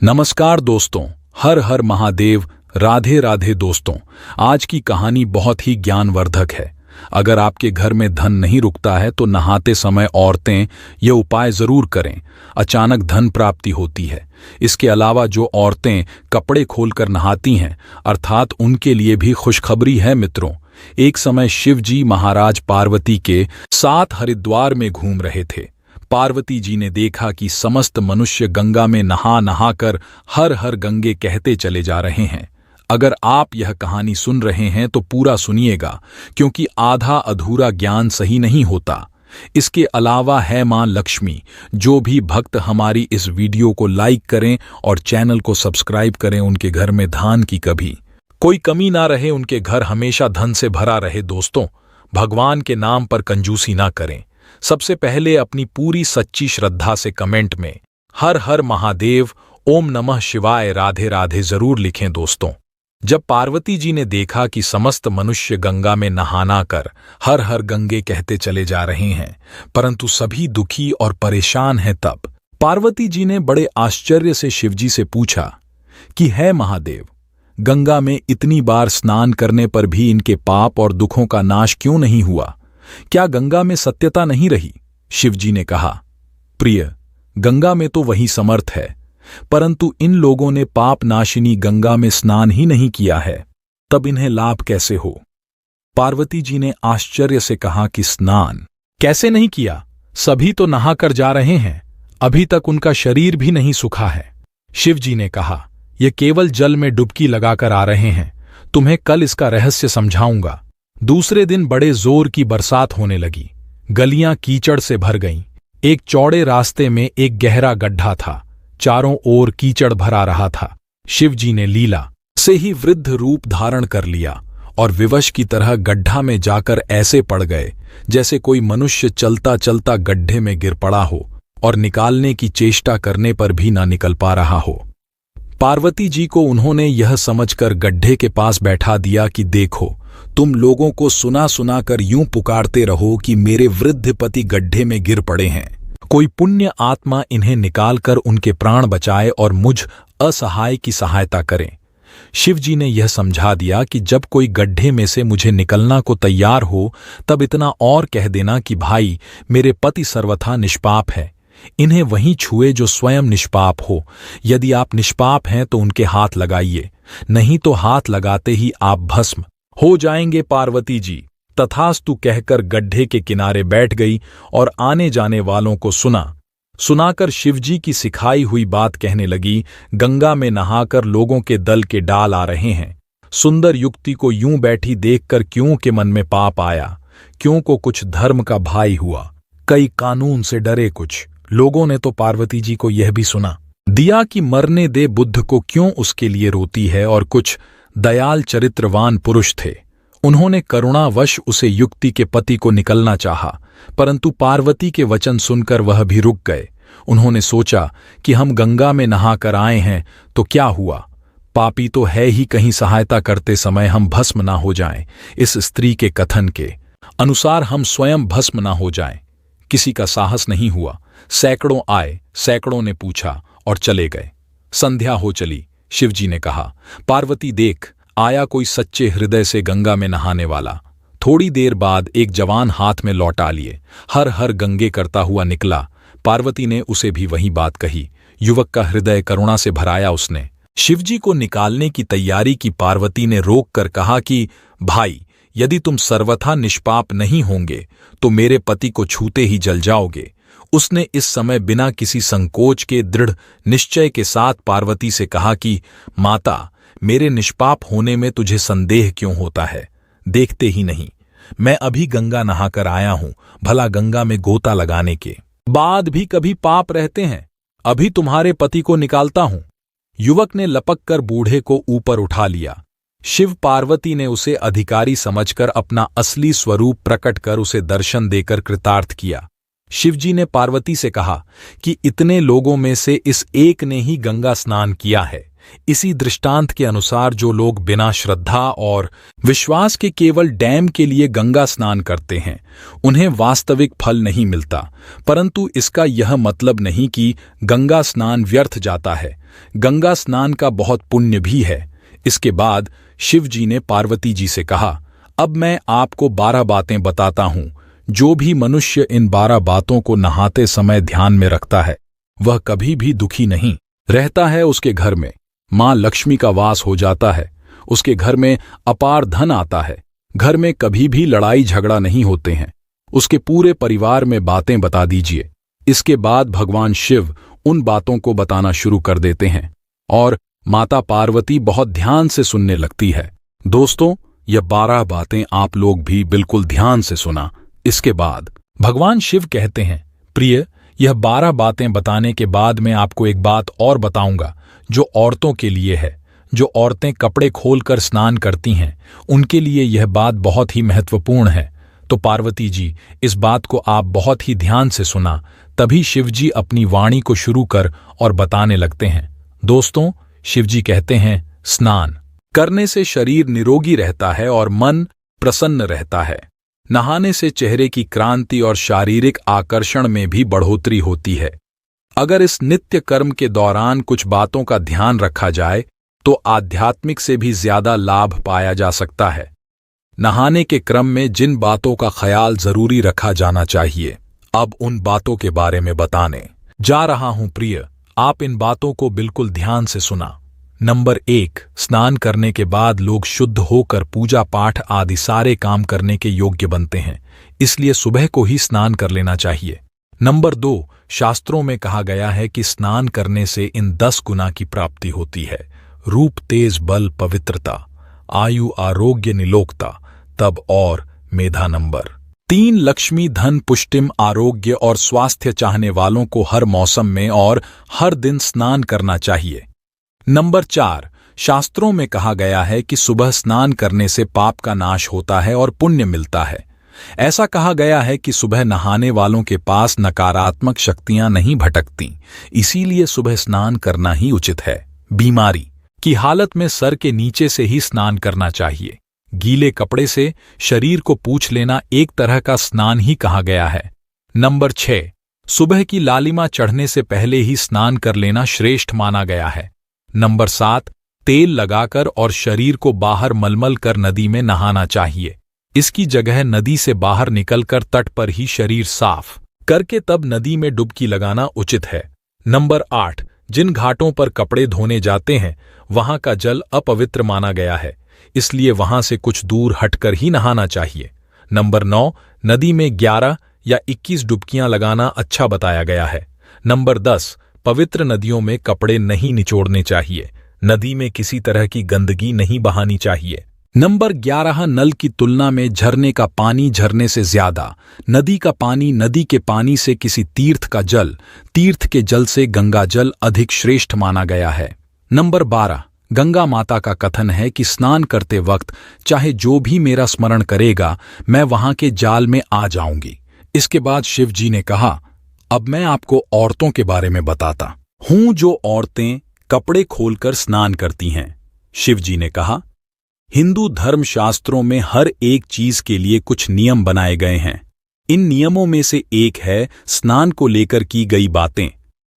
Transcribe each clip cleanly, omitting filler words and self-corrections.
नमस्कार दोस्तों, हर हर महादेव, राधे राधे दोस्तों। आज की कहानी बहुत ही ज्ञानवर्धक है। अगर आपके घर में धन नहीं रुकता है तो नहाते समय औरतें ये उपाय जरूर करें, अचानक धन प्राप्ति होती है। इसके अलावा जो औरतें कपड़े खोलकर नहाती हैं, अर्थात उनके लिए भी खुशखबरी है मित्रों। एक समय शिव जी महाराज पार्वती के साथ हरिद्वार में घूम रहे थे। पार्वती जी ने देखा कि समस्त मनुष्य गंगा में नहा नहाकर हर हर गंगे कहते चले जा रहे हैं। अगर आप यह कहानी सुन रहे हैं तो पूरा सुनिएगा, क्योंकि आधा अधूरा ज्ञान सही नहीं होता। इसके अलावा है मां लक्ष्मी। जो भी भक्त हमारी इस वीडियो को लाइक करें और चैनल को सब्सक्राइब करें, उनके घर में धान की कभी कोई कमी ना रहे, उनके घर हमेशा धन से भरा रहे। दोस्तों, भगवान के नाम पर कंजूसी ना करें। सबसे पहले अपनी पूरी सच्ची श्रद्धा से कमेंट में हर हर महादेव, ओम नमः शिवाय, राधे राधे जरूर लिखें। दोस्तों, जब पार्वती जी ने देखा कि समस्त मनुष्य गंगा में नहाना कर हर हर गंगे कहते चले जा रहे हैं, परंतु सभी दुखी और परेशान हैं, तब पार्वती जी ने बड़े आश्चर्य से शिवजी से पूछा कि है महादेव, गंगा में इतनी बार स्नान करने पर भी इनके पाप और दुखों का नाश क्यों नहीं हुआ? क्या गंगा में सत्यता नहीं रही? शिवजी ने कहा, प्रिय, गंगा में तो वही समर्थ है, परंतु इन लोगों ने पाप नाशिनी गंगा में स्नान ही नहीं किया है, तब इन्हें लाभ कैसे हो? पार्वती जी ने आश्चर्य से कहा कि स्नान कैसे नहीं किया? सभी तो नहाकर जा रहे हैं, अभी तक उनका शरीर भी नहीं सूखा है। शिवजी ने कहा, ये केवल जल में डुबकी लगाकर आ रहे हैं, तुम्हें कल इसका रहस्य समझाऊंगा। दूसरे दिन बड़े जोर की बरसात होने लगी। गलियां कीचड़ से भर गईं। एक चौड़े रास्ते में एक गहरा गड्ढा था, चारों ओर कीचड़ भरा रहा था। शिवजी ने लीला से ही वृद्ध रूप धारण कर लिया और विवश की तरह गड्ढा में जाकर ऐसे पड़ गए जैसे कोई मनुष्य चलता चलता गड्ढे में गिर पड़ा हो और निकालने की चेष्टा करने पर भी ना निकल पा रहा हो। पार्वती जी को उन्होंने यह समझकर गड्ढे के पास बैठा दिया कि देखो, तुम लोगों को सुना सुना कर यूं पुकारते रहो कि मेरे वृद्ध पति गड्ढे में गिर पड़े हैं, कोई पुण्य आत्मा इन्हें निकालकर उनके प्राण बचाए और मुझ असहाय की सहायता करे। शिवजी ने यह समझा दिया कि जब कोई गड्ढे में से मुझे निकलना को तैयार हो, तब इतना और कह देना कि भाई, मेरे पति सर्वथा निष्पाप है, इन्हें वहीं छुए जो स्वयं निष्पाप हो। यदि आप निष्पाप हैं तो उनके हाथ लगाइए, नहीं तो हाथ लगाते ही आप भस्म हो जाएंगे। पार्वती जी तथास्तु कहकर गड्ढे के किनारे बैठ गई और आने जाने वालों को सुनाकर शिवजी की सिखाई हुई बात कहने लगी। गंगा में नहाकर लोगों के दल के डाल आ रहे हैं। सुंदर युक्ति को यूं बैठी देखकर क्यों के मन में पाप आया, क्यों को कुछ धर्म का भाई हुआ, कई कानून से डरे कुछ लोगों ने तो पार्वती जी को यह भी सुना दिया कि मरने दे बुद्ध को, क्यों उसके लिए रोती है। और कुछ दयाल चरित्रवान पुरुष थे, उन्होंने करुणावश उसे युक्ति के पति को निकलना चाहा, परंतु पार्वती के वचन सुनकर वह भी रुक गए। उन्होंने सोचा कि हम गंगा में नहाकर आए हैं तो क्या हुआ, पापी तो है ही, कहीं सहायता करते समय हम भस्म ना हो जाएं। इस स्त्री के कथन के अनुसार हम स्वयं भस्म ना हो जाएं। किसी का साहस नहीं हुआ। सैकड़ों आए, सैकड़ों ने पूछा और चले गए। संध्या हो चली। शिवजी ने कहा, पार्वती देख, आया कोई सच्चे हृदय से गंगा में नहाने वाला। थोड़ी देर बाद एक जवान हाथ में लौटा लिए हर हर गंगे करता हुआ निकला। पार्वती ने उसे भी वही बात कही। युवक का हृदय करुणा से भराया। उसने शिवजी को निकालने की तैयारी की। पार्वती ने रोक कर कहा कि भाई, यदि तुम सर्वथा निष्पाप नहीं होंगे तो मेरे पति को छूते ही जल जाओगे। उसने इस समय बिना किसी संकोच के दृढ़ निश्चय के साथ पार्वती से कहा कि माता, मेरे निष्पाप होने में तुझे संदेह क्यों होता है? देखते ही नहीं, मैं अभी गंगा नहाकर आया हूं। भला गंगा में गोता लगाने के बाद भी कभी पाप रहते हैं? अभी तुम्हारे पति को निकालता हूं। युवक ने लपक कर बूढ़े को ऊपर उठा लिया। शिव पार्वती ने उसे अधिकारी समझकर अपना असली स्वरूप प्रकट कर उसे दर्शन देकर कृतार्थ किया। शिवजी ने पार्वती से कहा कि इतने लोगों में से इस एक ने ही गंगा स्नान किया है, इसी दृष्टांत के अनुसार जो लोग बिना श्रद्धा और विश्वास के केवल डैम के लिए गंगा स्नान करते हैं उन्हें वास्तविक फल नहीं मिलता, परंतु इसका यह मतलब नहीं कि गंगा स्नान व्यर्थ जाता है। गंगा स्नान का बहुत पुण्य भी है। इसके बाद शिव जी ने पार्वती जी से कहा, अब मैं आपको 12 बातें बताता हूं। जो भी मनुष्य इन 12 बातों को नहाते समय ध्यान में रखता है वह कभी भी दुखी नहीं रहता है। उसके घर में मां लक्ष्मी का वास हो जाता है, उसके घर में अपार धन आता है, घर में कभी भी लड़ाई झगड़ा नहीं होते हैं। उसके पूरे परिवार में बातें बता दीजिए। इसके बाद भगवान शिव उन बातों को बताना शुरू कर देते हैं और माता पार्वती बहुत ध्यान से सुनने लगती है। दोस्तों, यह 12 बातें आप लोग भी बिल्कुल ध्यान से सुना। इसके बाद भगवान शिव कहते हैं, प्रिय, यह 12 बातें बताने के बाद मैं आपको एक बात और बताऊंगा जो औरतों के लिए है। जो औरतें कपड़े खोलकर स्नान करती हैं उनके लिए यह बात बहुत ही महत्वपूर्ण है। तो पार्वती जी, इस बात को आप बहुत ही ध्यान से सुना। तभी शिवजी अपनी वाणी को शुरू कर और बताने लगते हैं। दोस्तों, शिवजी कहते हैं, स्नान करने से शरीर निरोगी रहता है और मन प्रसन्न रहता है। नहाने से चेहरे की क्रांति और शारीरिक आकर्षण में भी बढ़ोतरी होती है। अगर इस नित्य कर्म के दौरान कुछ बातों का ध्यान रखा जाए तो आध्यात्मिक से भी ज्यादा लाभ पाया जा सकता है। नहाने के क्रम में जिन बातों का ख्याल जरूरी रखा जाना चाहिए, अब उन बातों के बारे में बताने जा रहा हूं। प्रिय, आप इन बातों को बिल्कुल ध्यान से सुना। नंबर 1, स्नान करने के बाद लोग शुद्ध होकर पूजा पाठ आदि सारे काम करने के योग्य बनते हैं, इसलिए सुबह को ही स्नान कर लेना चाहिए। नंबर 2, शास्त्रों में कहा गया है कि स्नान करने से इन 10 गुना की प्राप्ति होती है। रूप, तेज, बल, पवित्रता, आयु, आरोग्य, निलोकता, तब और मेधा। नंबर 3, लक्ष्मी, धन, पुष्टिम, आरोग्य और स्वास्थ्य चाहने वालों को हर मौसम में और हर दिन स्नान करना चाहिए। नंबर 4, शास्त्रों में कहा गया है कि सुबह स्नान करने से पाप का नाश होता है और पुण्य मिलता है। ऐसा कहा गया है कि सुबह नहाने वालों के पास नकारात्मक शक्तियां नहीं भटकती, इसीलिए सुबह स्नान करना ही उचित है। बीमारी की हालत में सर के नीचे से ही स्नान करना चाहिए। गीले कपड़े से शरीर को पूछ लेना एक तरह का स्नान ही कहा गया है। नंबर 6, सुबह की लालिमा चढ़ने से पहले ही स्नान कर लेना श्रेष्ठ माना गया है। नंबर 7, तेल लगाकर और शरीर को बाहर मलमल कर नदी में नहाना चाहिए। इसकी जगह नदी से बाहर निकलकर तट पर ही शरीर साफ करके तब नदी में डुबकी लगाना उचित है। नंबर 8, जिन घाटों पर कपड़े धोने जाते हैं वहां का जल अपवित्र माना गया है, इसलिए वहां से कुछ दूर हटकर ही नहाना चाहिए। नंबर 9, नदी में 11 या 21 डुबकियां लगाना अच्छा बताया गया है। नंबर 10, पवित्र नदियों में कपड़े नहीं निचोड़ने चाहिए। नदी में किसी तरह की गंदगी नहीं बहानी चाहिए। नंबर 11, नल की तुलना में झरने का पानी झरने से ज्यादा, नदी का पानी नदी के पानी से, किसी तीर्थ का जल तीर्थ के जल से गंगा जल अधिक श्रेष्ठ माना गया है। नंबर 12, गंगा माता का कथन है कि स्नान करते वक्त चाहे जो भी मेरा स्मरण करेगा मैं वहां के जाल में आ जाऊंगी। इसके बाद शिव जी ने कहा, अब मैं आपको औरतों के बारे में बताता हूं जो औरतें कपड़े खोलकर स्नान करती हैं। शिव जी ने कहा, हिंदू धर्म शास्त्रों में हर एक चीज के लिए कुछ नियम बनाए गए हैं। इन नियमों में से एक है स्नान को लेकर की गई बातें।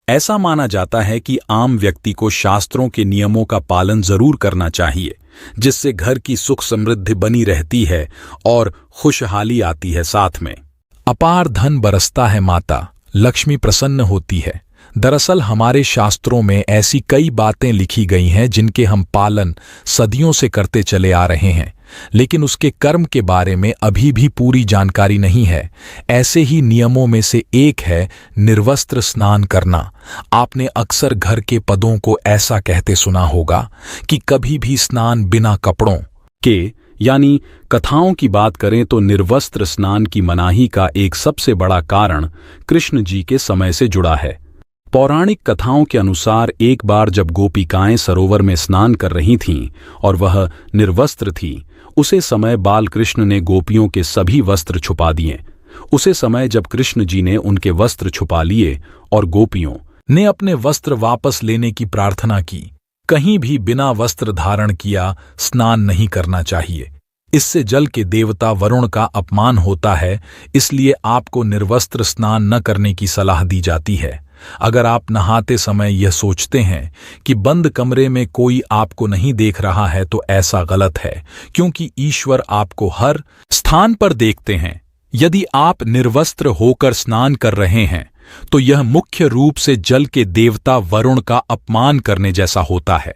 ऐसा माना जाता है कि आम व्यक्ति को शास्त्रों के नियमों का पालन जरूर करना चाहिए, जिससे घर की सुख समृद्धि बनी रहती है और खुशहाली आती है। साथ में अपार धन बरसता है, माता लक्ष्मी प्रसन्न होती है। दरअसल हमारे शास्त्रों में ऐसी कई बातें लिखी गई हैं जिनके हम पालन सदियों से करते चले आ रहे हैं, लेकिन उसके कर्म के बारे में अभी भी पूरी जानकारी नहीं है। ऐसे ही नियमों में से एक है निर्वस्त्र स्नान करना। आपने अक्सर घर के पदों को ऐसा कहते सुना होगा कि कभी भी स्नान बिना कपड़ों के, यानी कथाओं की बात करें तो निर्वस्त्र स्नान की मनाही का एक सबसे बड़ा कारण कृष्ण जी के समय से जुड़ा है। पौराणिक कथाओं के अनुसार एक बार जब गोपिकाएं सरोवर में स्नान कर रही थीं और वह निर्वस्त्र थी, उसे समय बाल कृष्ण ने गोपियों के सभी वस्त्र छुपा दिए। उसे समय जब कृष्ण जी ने उनके वस्त्र छुपा लिए और गोपियों ने अपने वस्त्र वापस लेने की प्रार्थना की, कहीं भी बिना वस्त्र धारण किया स्नान नहीं करना चाहिए। इससे जल के देवता वरुण का अपमान होता है, इसलिए आपको निर्वस्त्र स्नान न करने की सलाह दी जाती है। अगर आप नहाते समय यह सोचते हैं कि बंद कमरे में कोई आपको नहीं देख रहा है तो ऐसा गलत है, क्योंकि ईश्वर आपको हर स्थान पर देखते हैं। यदि आप निर्वस्त्र होकर स्नान कर रहे हैं तो यह मुख्य रूप से जल के देवता वरुण का अपमान करने जैसा होता है।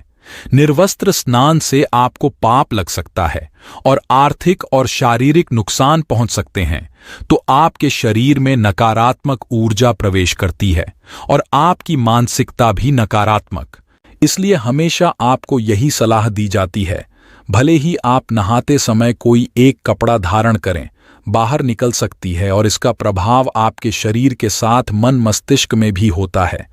निर्वस्त्र स्नान से आपको पाप लग सकता है और आर्थिक और शारीरिक नुकसान पहुंच सकते हैं। तो आपके शरीर में नकारात्मक ऊर्जा प्रवेश करती है और आपकी मानसिकता भी नकारात्मक। इसलिए हमेशा आपको यही सलाह दी जाती है, भले ही आप नहाते समय कोई एक कपड़ा धारण करें, बाहर निकल सकती है और इसका प्रभाव आपके शरीर के साथ मन मस्तिष्क में भी होता है।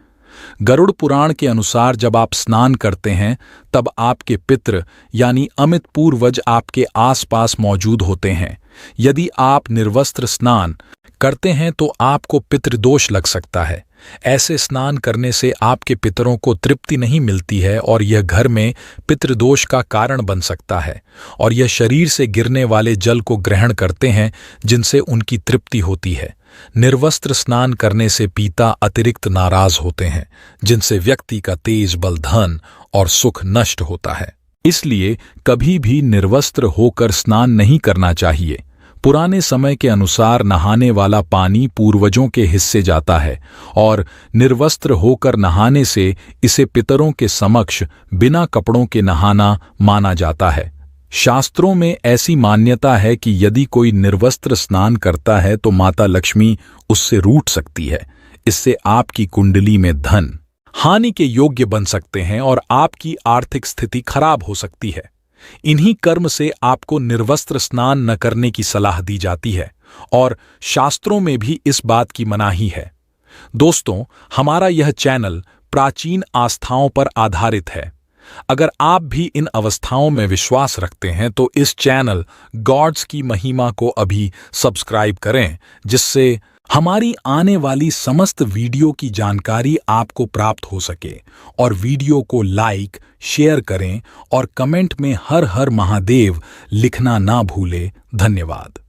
गरुड़ पुराण के अनुसार जब आप स्नान करते हैं तब आपके पितृ यानी अमित पूर्वज आपके आसपास मौजूद होते हैं। यदि आप निर्वस्त्र स्नान करते हैं तो आपको पितृदोष लग सकता है। ऐसे स्नान करने से आपके पितरों को तृप्ति नहीं मिलती है और यह घर में पितृदोष का कारण बन सकता है, और यह शरीर से गिरने वाले जल को ग्रहण करते हैं जिनसे उनकी तृप्ति होती है। निर्वस्त्र स्नान करने से पिता अतिरिक्त नाराज होते हैं, जिनसे व्यक्ति का तेज बल, धन और सुख नष्ट होता है। इसलिए कभी भी निर्वस्त्र होकर स्नान नहीं करना चाहिए। पुराने समय के अनुसार नहाने वाला पानी पूर्वजों के हिस्से जाता है और निर्वस्त्र होकर नहाने से इसे पितरों के समक्ष बिना कपड़ों के नहाना माना जाता है। शास्त्रों में ऐसी मान्यता है कि यदि कोई निर्वस्त्र स्नान करता है तो माता लक्ष्मी उससे रूठ सकती है। इससे आपकी कुंडली में धन हानि के योग्य बन सकते हैं और आपकी आर्थिक स्थिति खराब हो सकती है। इन्हीं कर्म से आपको निर्वस्त्र स्नान न करने की सलाह दी जाती है और शास्त्रों में भी इस बात की मनाही है। दोस्तों, हमारा यह चैनल प्राचीन आस्थाओं पर आधारित है। अगर आप भी इन अवस्थाओं में विश्वास रखते हैं तो इस चैनल गॉड्स की महिमा को अभी सब्सक्राइब करें, जिससे हमारी आने वाली समस्त वीडियो की जानकारी आपको प्राप्त हो सके। और वीडियो को लाइक, शेयर करें और कमेंट में हर हर महादेव लिखना ना भूलें। धन्यवाद।